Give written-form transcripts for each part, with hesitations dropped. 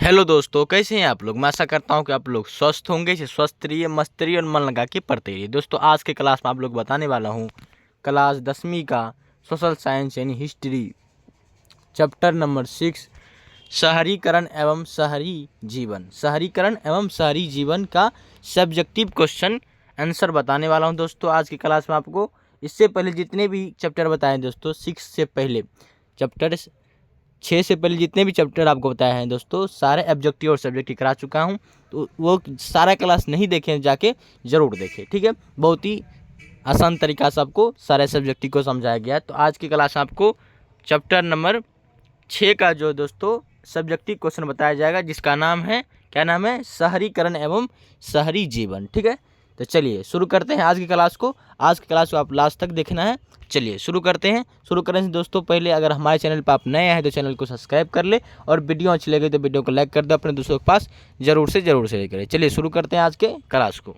Hello दोस्तों, कैसे हैं आप लोग। मैं आशा करता हूं कि आप लोग स्वस्थ होंगे। इसे स्वस्थ रहिए, मस्त रहिए और मन लगा के पढ़ते रहिए। दोस्तों, आज के क्लास में आप लोग बताने वाला हूं क्लास 10वीं का सोशल साइंस यानी हिस्ट्री चैप्टर नंबर 6 शहरीकरण एवं शहरी जीवन। शहरीकरण एवं शहरी जीवन का सब्जेक्टिव क्वेश्चन आंसर बताने वाला हूं दोस्तों आज की क्लास में आपको। इससे पहले जितने भी चैप्टर बताए दोस्तों, 6 से पहले चैप्टर 6 से पहले जितने भी चैप्टर आपको बताए हैं दोस्तों, सारे ऑब्जेक्टिव और सब्जेक्टिव करा चुका हूं। तो वो सारा क्लास नहीं देखें, जाके ज़रूर देखें, ठीक है। बहुत ही आसान तरीका से आपको सारे सब्जेक्टिव को समझाया गया है। तो आज की क्लास में आपको चैप्टर नंबर 6 का जो दोस्तों सब्जेक्टिव क्वेश्चन बताया जाएगा, जिसका नाम है, क्या नाम है, शहरीकरण एवं शहरी जीवन, ठीक है। तो चलिए शुरू करते हैं आज की क्लास को। आज की क्लास को आप लास्ट तक देखना है। चलिए शुरू करते हैं। शुरू करने से दोस्तों पहले अगर हमारे चैनल पर आप नए हैं तो चैनल को सब्सक्राइब कर ले, और वीडियो अच्छी लगे तो वीडियो को लाइक कर दो, अपने दोस्तों के पास ज़रूर से शेयर करें। चलिए शुरू करते हैं आज के क्लास को।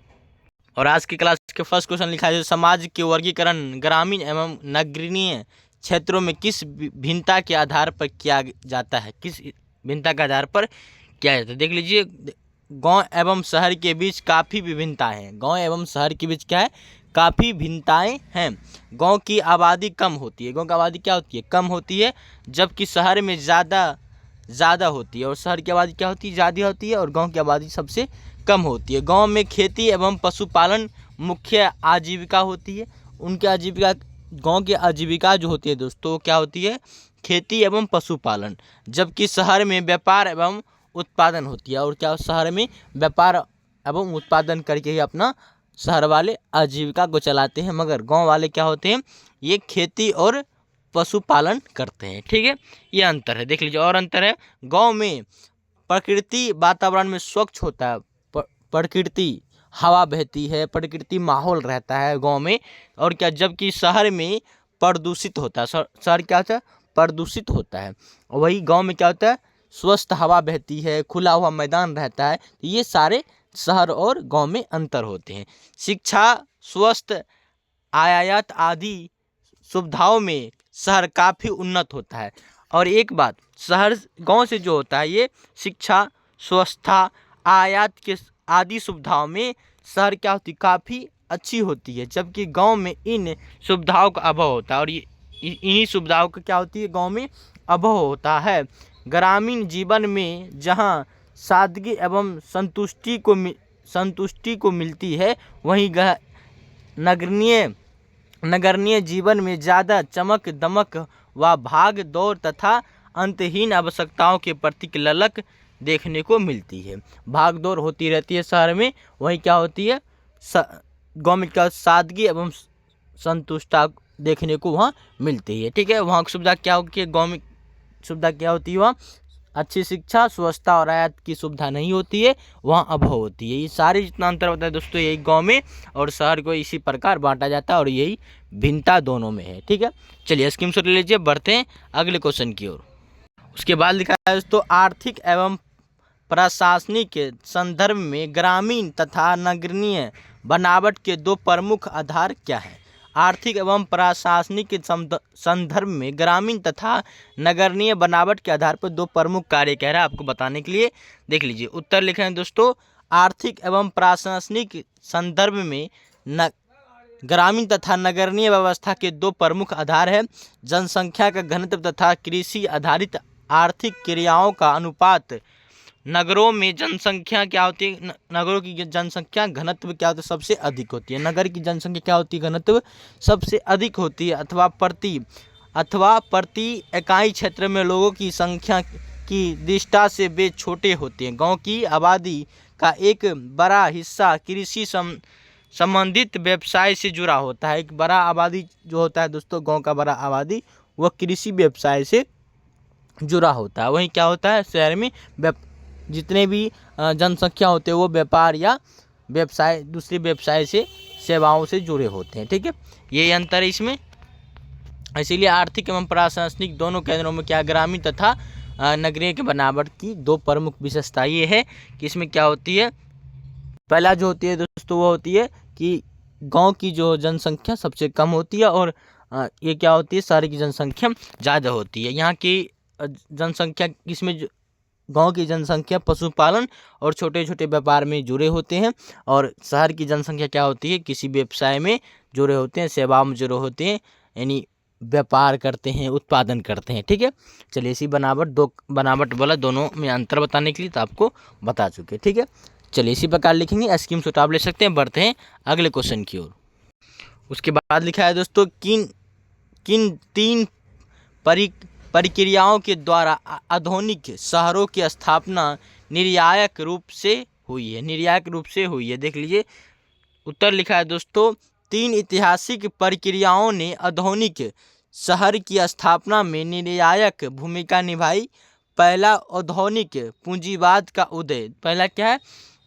और आज की क्लास के फर्स्ट क्वेश्चन लिखा है, समाज के वर्गीकरण ग्रामीण एवं नगरीय क्षेत्रों में किस भिन्नता के आधार पर किया जाता है। किस भिन्नता के आधार पर किया जाता है, देख लीजिए। गांव एवं शहर के बीच काफ़ी विभिन्नता है। गांव एवं शहर के बीच क्या है, काफ़ी भिन्नताएं हैं। गांव की आबादी कम होती है। गांव की आबादी क्या होती है, कम होती है, जबकि शहर में ज़्यादा होती है। और शहर की आबादी क्या होती है, ज़्यादा होती है, और गांव की आबादी सबसे कम होती है। गांव में खेती एवं पशुपालन मुख्य आजीविका होती है। उनकी आजीविका, गांव की आजीविका जो होती है दोस्तों, क्या होती है, खेती एवं पशुपालन, जबकि शहर में व्यापार एवं उत्पादन होती है। और क्या, शहर में व्यापार एवं उत्पादन करके ही अपना शहर वाले आजीविका को चलाते हैं, मगर गांव वाले क्या होते हैं, ये खेती और पशुपालन करते हैं, ठीक है। ये अंतर है, देख लीजिए। और अंतर है, गांव में प्रकृति वातावरण में स्वच्छ होता है, प्रकृति हवा बहती है, प्रकृति माहौल रहता है गांव में। और क्या, जबकि शहर में प्रदूषित होता है। शहर क्या होता है, प्रदूषित होता है। और वही गांव में क्या होता है, स्वस्थ हवा बहती है, खुला हुआ मैदान रहता है। तो ये सारे शहर और गांव में अंतर होते हैं। शिक्षा, स्वास्थ्य, आयात आदि सुविधाओं में शहर काफ़ी उन्नत होता है। और एक बात, शहर गांव से जो होता है, ये शिक्षा, स्वास्थ्य, आयात के आदि सुविधाओं में शहर क्या होती है, काफ़ी अच्छी होती है, जबकि गांव में इन सुविधाओं का अभाव होता है। और ये इन्हीं सुविधाओं का क्या होती है, गांव में अभाव होता है। ग्रामीण जीवन में जहां सादगी एवं संतुष्टि को मिलती है, वहीं नगरीय जीवन में ज़्यादा चमक दमक व भाग दौड़ तथा अंतहीन आवश्यकताओं के प्रति ललक देखने को मिलती है। भाग दौड़ होती रहती है शहर में, वहीं क्या होती है, गाँव में क्या, सादगी एवं संतुष्टता देखने को वहाँ मिलती है, ठीक है। वहाँ की सुविधा क्या होती है, गाँव में सुविधा क्या होती है, वहाँ अच्छी शिक्षा, स्वच्छता और आयात की सुविधा नहीं होती है, वहाँ अभाव होती है। ये सारे जितना अंतर होता है दोस्तों, यही गांव में और शहर को इसी प्रकार बांटा जाता है, और यही भिन्नता दोनों में है, ठीक है। चलिए स्क्रीनशॉट ले लीजिए, बढ़ते हैं अगले क्वेश्चन की ओर। उसके बाद लिखा है दोस्तों, आर्थिक एवं प्रशासनिक संदर्भ में ग्रामीण तथा नगरीय बनावट के दो प्रमुख आधार क्या हैं। आर्थिक एवं प्रशासनिक संदर्भ में ग्रामीण तथा नगरीय बनावट के आधार पर दो प्रमुख कार्य कह रहा है आपको बताने के लिए। देख लीजिए, उत्तर लिखे हैं दोस्तों, आर्थिक एवं प्रशासनिक संदर्भ में ग्रामीण तथा नगरीय व्यवस्था के दो प्रमुख आधार है, जनसंख्या का घनत्व तथा कृषि आधारित आर्थिक क्रियाओं का अनुपात। नगरों में जनसंख्या क्या होती है, नगरों की जनसंख्या घनत्व क्या होता है, सबसे अधिक होती है। नगर की जनसंख्या क्या होती है, घनत्व सबसे अधिक होती है, अथवा प्रति इकाई क्षेत्र में लोगों की संख्या की दृष्टि से वे छोटे होते हैं। गांव की आबादी का एक बड़ा हिस्सा कृषि संबंधित व्यवसाय से जुड़ा होता है। एक बड़ा आबादी जो होता है दोस्तों, गांव का बड़ा आबादी, वह कृषि व्यवसाय से जुड़ा होता है। वहीं क्या होता है, शहर में जितने भी जनसंख्या होते हैं वो व्यापार या व्यवसाय, दूसरे व्यवसाय से, सेवाओं से जुड़े होते हैं, ठीक है। यही अंतर है इसमें। इसीलिए आर्थिक एवं प्रशासनिक दोनों केंद्रों में क्या, ग्रामीण तथा नगरीय के बनावट की दो प्रमुख विशेषता ये है कि इसमें क्या होती है, पहला जो होती है दोस्तों वो होती है कि गांव की जो जनसंख्या सबसे कम होती है, और ये क्या होती है, शहर की जनसंख्या ज़्यादा होती है। यहाँ की जनसंख्या इसमें गांव की जनसंख्या पशुपालन और छोटे छोटे व्यापार में जुड़े होते हैं, और शहर की जनसंख्या क्या होती है, किसी व्यवसाय में जुड़े होते हैं, सेवाओं में जुड़े होते हैं, यानी व्यापार करते हैं, उत्पादन करते हैं। ठीक है, चलिए इसी बनावट वाला दोनों में अंतर बताने के लिए तो आपको बता चुके। ठीक है, चलिए इसी प्रकार लिखेंगे, स्कीम शॉट आप ले सकते हैं। बढ़ते हैं अगले क्वेश्चन की ओर। उसके बाद लिखा है दोस्तों, किन तीन प्रक्रियाओं के द्वारा आधुनिक शहरों की स्थापना निर्णायक रूप से हुई है। देख लीजिए, उत्तर लिखा है दोस्तों, 3 ऐतिहासिक प्रक्रियाओं ने आधुनिक शहर की स्थापना में निर्णायक भूमिका निभाई। पहला, औद्योगिक पूंजीवाद का उदय। पहला क्या है,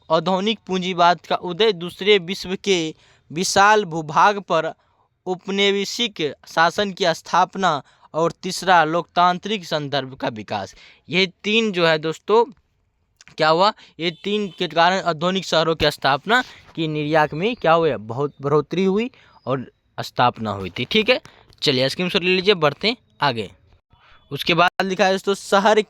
औद्योगिक पूंजीवाद का उदय। दूसरे, विश्व के विशाल भूभाग पर औपनिवेशिक शासन की स्थापना। और तीसरा, लोकतांत्रिक संदर्भ का विकास। ये 3 जो है दोस्तों क्या हुआ, ये 3 के कारण आधुनिक शहरों की स्थापना की निर्यात में क्या हुआ, बहुत बढ़ोतरी हुई और स्थापना हुई थी। ठीक है, चलिए स्कीम शॉट ले लीजिए। बढ़ते हैं आगे। उसके बाद लिखा है दोस्तों, शहर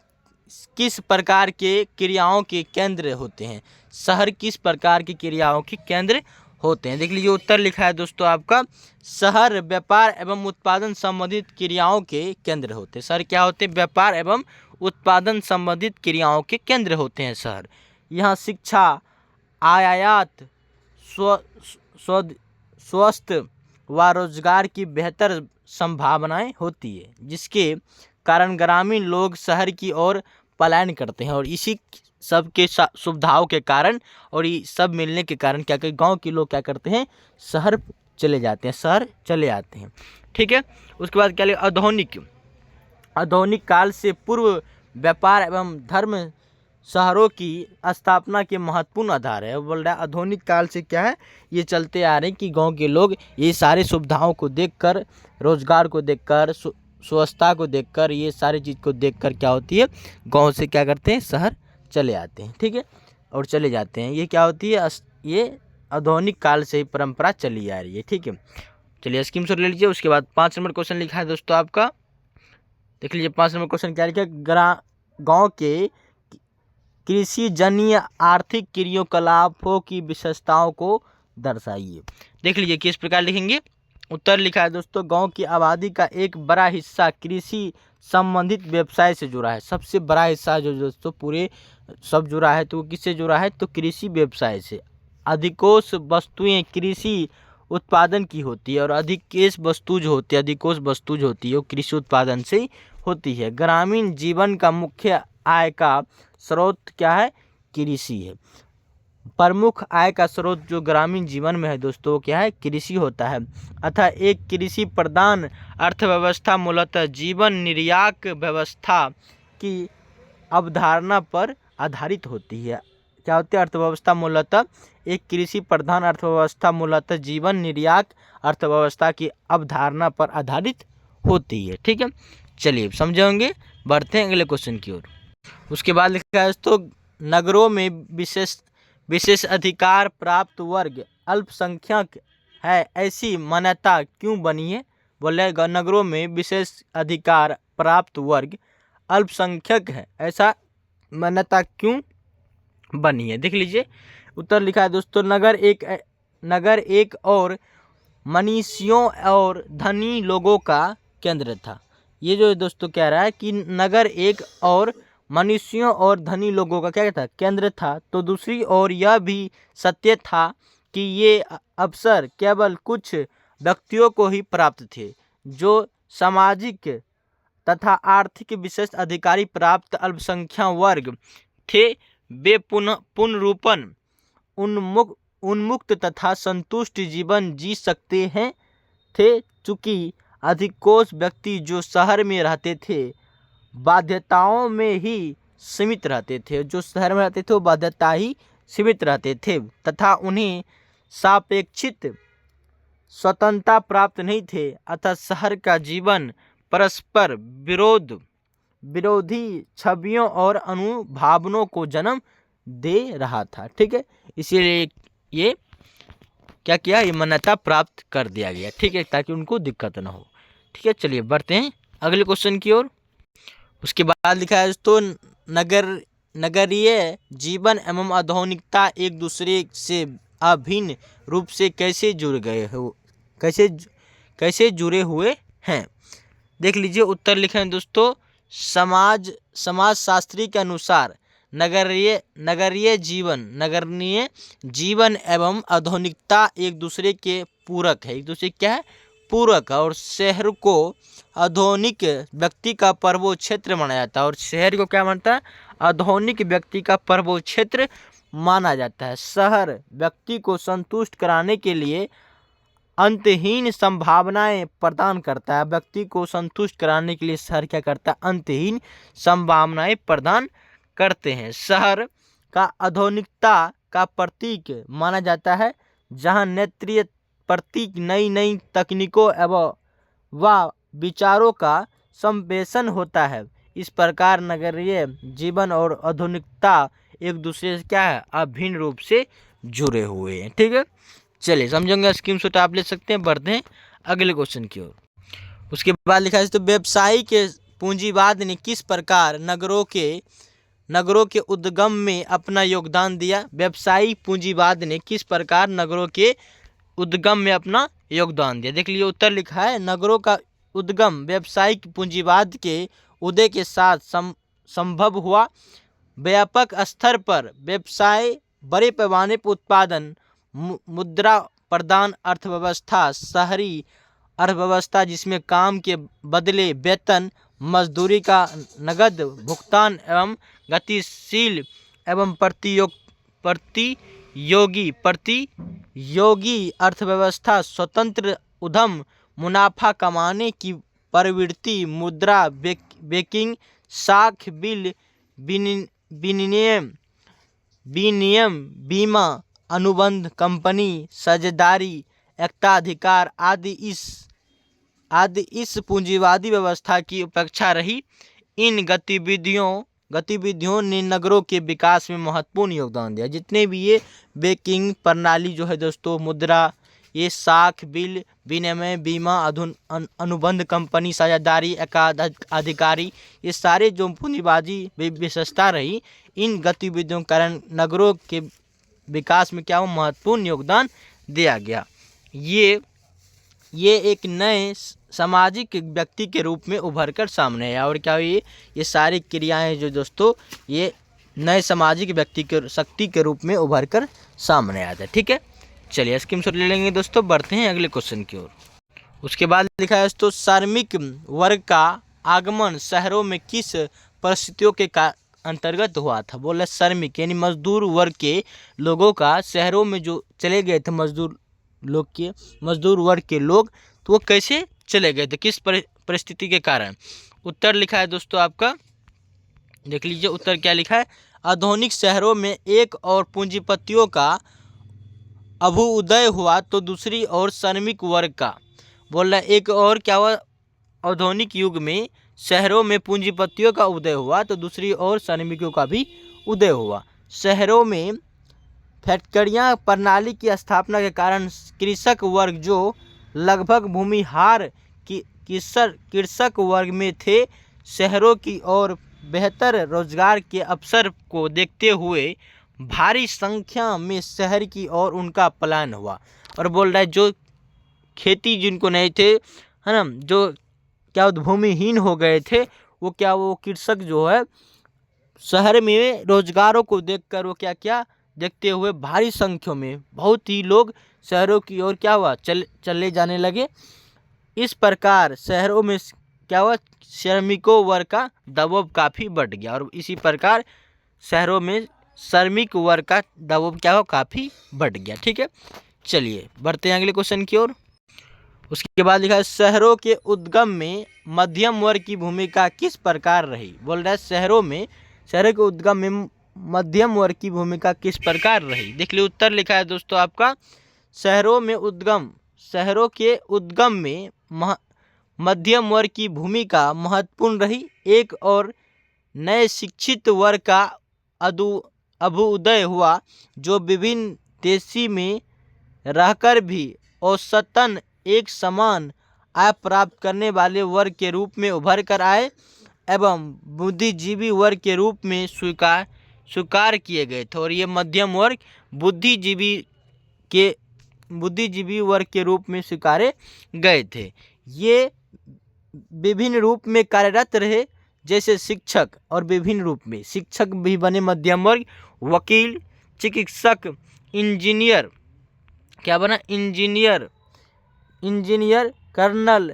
किस प्रकार के क्रियाओं के केंद्र होते हैं। शहर किस प्रकार की क्रियाओं के केंद्र होते हैं। देख लीजिए, उत्तर लिखा है दोस्तों आपका, शहर व्यापार एवं उत्पादन संबंधित क्रियाओं के केंद्र होते हैं। शहर क्या होते हैं, व्यापार एवं उत्पादन संबंधित क्रियाओं के केंद्र होते हैं शहर। यहाँ शिक्षा, आयात, स्वास्थ्य व रोजगार की बेहतर संभावनाएं होती है, जिसके कारण ग्रामीण लोग शहर की ओर पलायन करते हैं। और इसी सब के सुविधाओं के कारण और ये सब मिलने के कारण क्या कहते, गांव के लोग क्या करते हैं, शहर चले जाते हैं। ठीक है, उसके बाद क्या लिखा, आधुनिक काल से पूर्व व्यापार एवं धर्म शहरों की स्थापना के महत्वपूर्ण आधार है। बोल रहा है आधुनिक काल से क्या है, ये चलते आ रहे हैं कि गांव के लोग ये सारी सुविधाओं को देखकर, रोजगार को देखकर, स्वच्छता को देखकर, ये सारी चीज़ को देखकर क्या होती है, गांव से क्या करते हैं, शहर चले आते हैं। ठीक है, और चले जाते हैं। ये क्या होती है, ये आधुनिक काल से ही परंपरा चली आ रही है। ठीक है, चलिए स्कीम शॉट ले लीजिए। उसके बाद 5 नंबर क्वेश्चन लिखा है दोस्तों आपका, देख लीजिए 5 नंबर क्वेश्चन क्या लिखा है, गाँव के कृषि जन्य आर्थिक क्रियाकलापों की विशेषताओं को दर्शाइए। देख लीजिए किस प्रकार लिखेंगे। उत्तर लिखा है दोस्तों, गांव की आबादी का एक बड़ा हिस्सा कृषि संबंधित व्यवसाय से जुड़ा है। सबसे बड़ा हिस्सा जो दोस्तों पूरे सब जुड़ा है, तो किससे जुड़ा है, तो कृषि व्यवसाय से। अधिकोष वस्तुएं कृषि उत्पादन की होती है, और अधिकेश वस्तु जो होती है, अधिकोष वस्तु जो होती है वो कृषि उत्पादन से होती है। ग्रामीण जीवन का मुख्य आय का स्रोत क्या है, कृषि है। प्रमुख आय का स्रोत जो ग्रामीण जीवन में है दोस्तों क्या है, कृषि होता है। अतः एक कृषि प्रधान अर्थव्यवस्था मूलतः जीवन निर्यात व्यवस्था की अवधारणा पर आधारित होती है। क्या होती है, अर्थव्यवस्था मूलतः एक कृषि प्रधान अर्थव्यवस्था मूलतः जीवन निर्यात अर्थव्यवस्था की अवधारणा पर आधारित होती है। ठीक है, चलिए समझे होंगे। बढ़ते हैं अगले क्वेश्चन की ओर। उसके बाद लिखा है दोस्तों, नगरों में विशेष अधिकार प्राप्त वर्ग अल्पसंख्यक है, ऐसी मान्यता क्यों बनी है। बोले नगरों में विशेष अधिकार प्राप्त वर्ग अल्पसंख्यक है, ऐसा मान्यता क्यों बनी है। देख लीजिए, उत्तर लिखा है दोस्तों, नगर एक और मनीषियों और धनी लोगों का केंद्र था। ये जो दोस्तों कह रहा है कि नगर एक और मनुष्यों और धनी लोगों का क्या था, केंद्र था। तो दूसरी ओर यह भी सत्य था कि ये अवसर केवल कुछ व्यक्तियों को ही प्राप्त थे, जो सामाजिक तथा आर्थिक विशेष अधिकारी प्राप्त अल्पसंख्यक वर्ग थे। वे पूर्णरूपेण उन्मुक्त तथा संतुष्ट जीवन जी सकते हैं थे, चूँकि अधिकोष व्यक्ति जो शहर में रहते थे बाध्यताओं में ही सीमित रहते थे, जो शहर में रहते थे वो बाध्यता ही सीमित रहते थे, तथा उन्हें सापेक्षित स्वतंत्रता प्राप्त नहीं थे। अतः शहर का जीवन परस्पर विरोधी छवियों और अनुभावनों को जन्म दे रहा था। ठीक है, इसीलिए ये क्या किया, ये मान्यता प्राप्त कर दिया गया। ठीक है, ताकि उनको दिक्कत ना हो। ठीक है, चलिए बढ़ते हैं अगले क्वेश्चन की ओर। उसके बाद लिखा है दोस्तों, नगर नगरीय जीवन एवं आधुनिकता एक दूसरे से अभिन्न रूप से कैसे जुड़े हुए हैं। देख लीजिए उत्तर लिखे हैं दोस्तों। समाजशास्त्री के अनुसार नगरीय जीवन एवं आधुनिकता एक दूसरे के पूरक है। एक दूसरे क्या है? पूरक है। और शहर को आधुनिक व्यक्ति का प्रभु क्षेत्र माना जाता है। और शहर को क्या मानता है? आधुनिक व्यक्ति का प्रभु क्षेत्र माना जाता है। शहर व्यक्ति को संतुष्ट कराने के लिए अंतहीन संभावनाएं प्रदान करता है। व्यक्ति को संतुष्ट कराने के लिए शहर क्या करता है? अंतहीन संभावनाएं प्रदान करते हैं। शहर का आधुनिकता का प्रतीक माना जाता है, जहां नेत्रीय प्रतीक नई तकनीकों एवं विचारों का सम्मेलन होता है। इस प्रकार नगरीय जीवन और आधुनिकता एक दूसरे से क्या है? अभिन्न रूप से जुड़े हुए हैं। ठीक है, चलिए समझेंगे। स्क्रीनशॉट आप ले सकते हैं। बढ़ते हैं अगले क्वेश्चन की ओर। उसके बाद लिखा है तो व्यवसायिक पूंजीवाद ने किस प्रकार नगरों के उद्गम में अपना योगदान दिया। व्यवसायिक पूंजीवाद ने किस प्रकार नगरों के उद्गम में अपना योगदान दिया। देख लीजिए उत्तर लिखा है। नगरों का उद्गम व्यावसायिक पूंजीवाद के उदय के साथ संभव हुआ। व्यापक स्तर पर व्यवसाय, बड़े पैमाने पर उत्पादन, मुद्रा प्रदान अर्थव्यवस्था, शहरी अर्थव्यवस्था जिसमें काम के बदले वेतन, मजदूरी का नगद भुगतान एवं गतिशील एवं प्रतियोगी अर्थव्यवस्था, स्वतंत्र उद्यम, मुनाफा कमाने की प्रवृत्ति, मुद्रा बैंकिंग, साख बिल विनियम, बीमा, अनुबंध कंपनी, साझेदारी, एकताधिकार आदि इस पूंजीवादी व्यवस्था की उपेक्षा रही। इन गतिविधियों ने नगरों के विकास में महत्वपूर्ण योगदान दिया। जितने भी ये बैंकिंग प्रणाली जो है दोस्तों, मुद्रा, ये साख बिल विनिमय, बीमा, अनुबंध कंपनी, साझेदारी, एकाधिकारी, ये सारे जो पूंजीवादी विशेषता रही, इन गतिविधियों के कारण नगरों के विकास में क्या हो? महत्वपूर्ण योगदान दिया गया। ये एक नए सामाजिक व्यक्ति के रूप में उभर कर सामने आया। और क्या ये सारी क्रियाएं जो दोस्तों, ये नए सामाजिक व्यक्ति के शक्ति के रूप में उभर कर सामने आया था। ठीक है, चलिए स्क्रीनशॉट ले लेंगे दोस्तों। बढ़ते हैं अगले क्वेश्चन की ओर। उसके बाद लिखा है दोस्तों, श्रमिक वर्ग का आगमन शहरों में किस परिस्थितियों के अंतर्गत हुआ था। बोले श्रमिक यानी मजदूर वर्ग के लोगों का शहरों में जो चले गए थे, मजदूर वर्ग के लोग, तो वो कैसे चले गए थे, किस परिस्थिति के कारण। उत्तर लिखा है दोस्तों आपका, देख लीजिए उत्तर क्या लिखा है। आधुनिक शहरों में एक और पूंजीपतियों का अभ्युदय हुआ तो दूसरी ओर श्रमिक वर्ग का। बोल रहा है एक और क्या हुआ? आधुनिक युग में शहरों में पूंजीपतियों का उदय हुआ तो दूसरी ओर श्रमिकों का भी उदय हुआ। शहरों में फैक्ट्रियां प्रणाली की स्थापना के कारण कृषक वर्ग जो लगभग भूमिहार कृषक वर्ग में थे, शहरों की ओर बेहतर रोजगार के अवसर को देखते हुए भारी संख्या में शहर की ओर उनका पलायन हुआ। और बोल रहा है जो खेती जिनको नहीं थे, है ना, जो क्या भूमिहीन हो गए थे, वो कृषक जो है शहर में रोजगारों को देखकर वो क्या देखते हुए भारी संख्या में बहुत ही लोग शहरों की ओर क्या हुआ? चले जाने लगे। इस प्रकार शहरों में क्या हुआ? श्रमिकों वर्ग का दबाव काफ़ी बढ़ गया। और इसी प्रकार शहरों में श्रमिक वर्ग का दबाव क्या हुआ? काफ़ी बढ़ गया। ठीक है, चलिए बढ़ते हैं अगले क्वेश्चन की ओर। उसके बाद लिखा है, शहरों के उद्गम में मध्यम वर्ग की भूमिका किस प्रकार रही। बोल रहा है शहरों के उद्गम में मध्यम वर्ग की भूमिका किस प्रकार रही। देख लीजिए उत्तर लिखा है दोस्तों आपका, शहरों के उद्गम में मध्यम वर्ग की भूमिका महत्वपूर्ण रही। एक और नए शिक्षित वर्ग का अभ्युदय हुआ जो विभिन्न देशों में रहकर भी औसतन एक समान आय प्राप्त करने वाले वर्ग के रूप में उभर कर आए एवं बुद्धिजीवी वर्ग के रूप में स्वीकार स्वीकार किए गए थे और ये मध्यम वर्ग बुद्धिजीवी वर्ग के रूप में स्वीकारे गए थे। ये विभिन्न रूप में कार्यरत रहे, जैसे शिक्षक, और विभिन्न रूप में शिक्षक भी बने मध्यम वर्ग, वकील, चिकित्सक, इंजीनियर, क्या बना, इंजीनियर, कर्नल,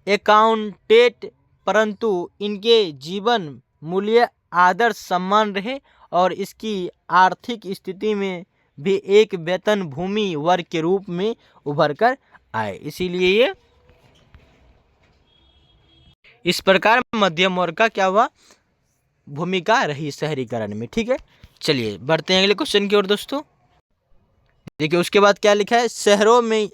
अकाउंटेंट, परंतु इनके जीवन मूल्य आदर्श सम्मान रहे और इसकी आर्थिक स्थिति में भी एक वेतन भूमि वर्ग के रूप में उभर कर आए। इसीलिए ये इस प्रकार मध्यम वर्ग का क्या हुआ, भूमिका रही शहरीकरण में। ठीक है, चलिए बढ़ते हैं अगले क्वेश्चन की ओर दोस्तों। देखिए उसके बाद क्या लिखा है, शहरों में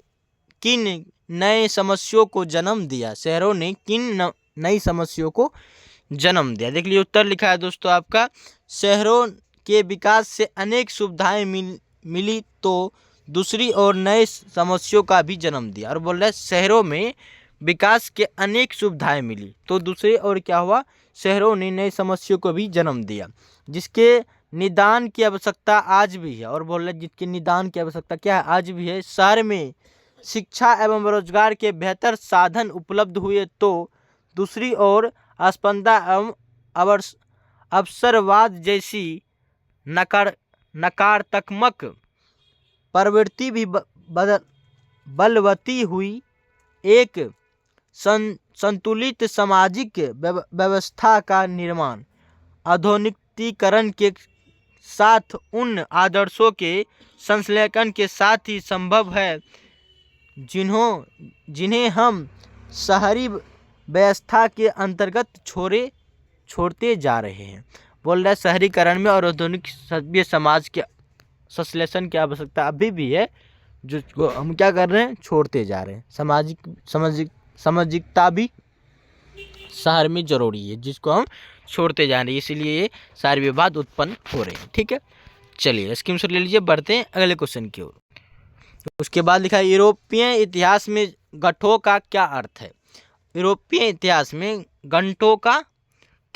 किन नए समस्याओं को जन्म दिया, शहरों ने किन नई समस्याओं को जन्म दिया। देख लीजिए उत्तर लिखा है दोस्तों आपका, शहरों के विकास से अनेक सुविधाएं मिली तो दूसरी और नए समस्याओं का भी जन्म दिया। और बोल रहा है शहरों में विकास के अनेक सुविधाएं मिली तो दूसरे और क्या हुआ, शहरों ने नई समस्याओं को भी जन्म दिया जिसके निदान की आवश्यकता आज भी है। और बोल रहे जिसके निदान की आवश्यकता क्या है, आज भी है। शहर में शिक्षा एवं रोजगार के बेहतर साधन उपलब्ध हुए तो दूसरी ओर अस्पंदा एवं अवसरवाद जैसी नकारात्मक प्रवृत्ति भी बलवती हुई। एक संतुलित सामाजिक व्यवस्था का निर्माण आधुनिकीकरण के साथ उन आदर्शों के संश्लेषण के साथ ही संभव है जिन्हें हम शहरी व्यवस्था के अंतर्गत छोड़ते जा रहे हैं। बोल रहा है शहरीकरण में और आधुनिक सभ्य समाज के संश्लेषण की आवश्यकता अभी भी है, जो हम क्या कर रहे हैं, छोड़ते जा रहे हैं। सामाजिकता भी शहर में जरूरी है जिसको हम छोड़ते जा रहे हैं, इसलिए ये सारे विवाद उत्पन्न हो रहे हैं। ठीक है, चलिए स्क्रीनशॉट ले लीजिए, बढ़ते हैं अगले क्वेश्चन की ओर। उसके बाद लिखा है यूरोपीय इतिहास में गठों का क्या अर्थ है। यूरोपीय इतिहास में गठों का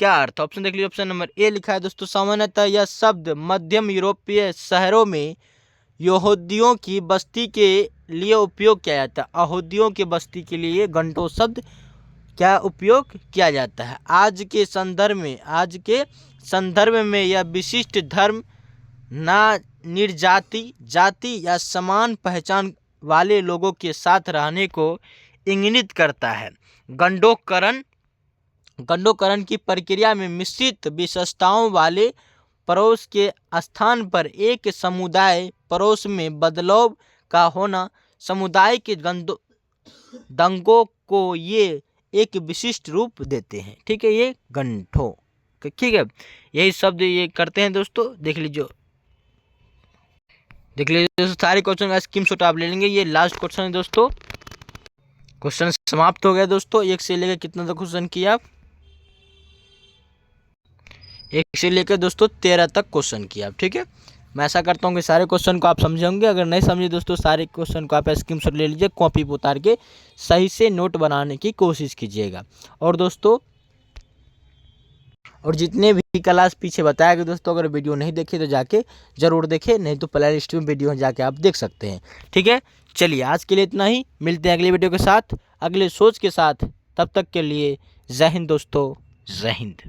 क्या अर्थ। ऑप्शन देख लीजिए, ऑप्शन नंबर ए लिखा है दोस्तों, सामान्यतः यह शब्द मध्यम यूरोपीय शहरों में यहूदियों की बस्ती के लिए उपयोग किया जाता है। यहूदियों की बस्ती के लिए गठों शब्द क्या उपयोग किया जाता है। आज के संदर्भ में यह विशिष्ट धर्म, ना निर्जाति, जाति या समान पहचान वाले लोगों के साथ रहने को इंगित करता है। गंडोकरण की प्रक्रिया में मिश्रित विशेषताओं वाले पड़ोस के स्थान पर एक समुदाय पड़ोस में बदलाव का होना समुदाय के दंगों को ये एक विशिष्ट रूप देते हैं। ठीक है, ये गंठों, ठीक है, यही शब्द ये करते हैं दोस्तों। देख लीजिए सारे क्वेश्चन का स्क्रीनशॉट आप ले लेंगे। ये लास्ट क्वेश्चन है दोस्तों, क्वेश्चन समाप्त हो गया दोस्तों। 1 से लेकर कितना तक क्वेश्चन किया आप, 1 से लेकर दोस्तों 13 तक क्वेश्चन किया आप। ठीक है, मैं ऐसा करता हूँ कि सारे क्वेश्चन को आप समझे होंगे। अगर नहीं समझे दोस्तों, सारे क्वेश्चन को आप स्क्रीनशॉट ले लीजिए, कॉपी पर उतार के सही से नोट बनाने की कोशिश कीजिएगा। और दोस्तों जितने भी क्लास पीछे बताया गया दोस्तों, अगर वीडियो नहीं देखे तो जाके जरूर देखें, नहीं तो प्ले लिस्ट में वीडियो जाके आप देख सकते हैं। ठीक है, चलिए आज के लिए इतना ही, मिलते हैं अगले वीडियो के साथ, अगले सोच के साथ। तब तक के लिए जय हिंद दोस्तों, जय हिंद।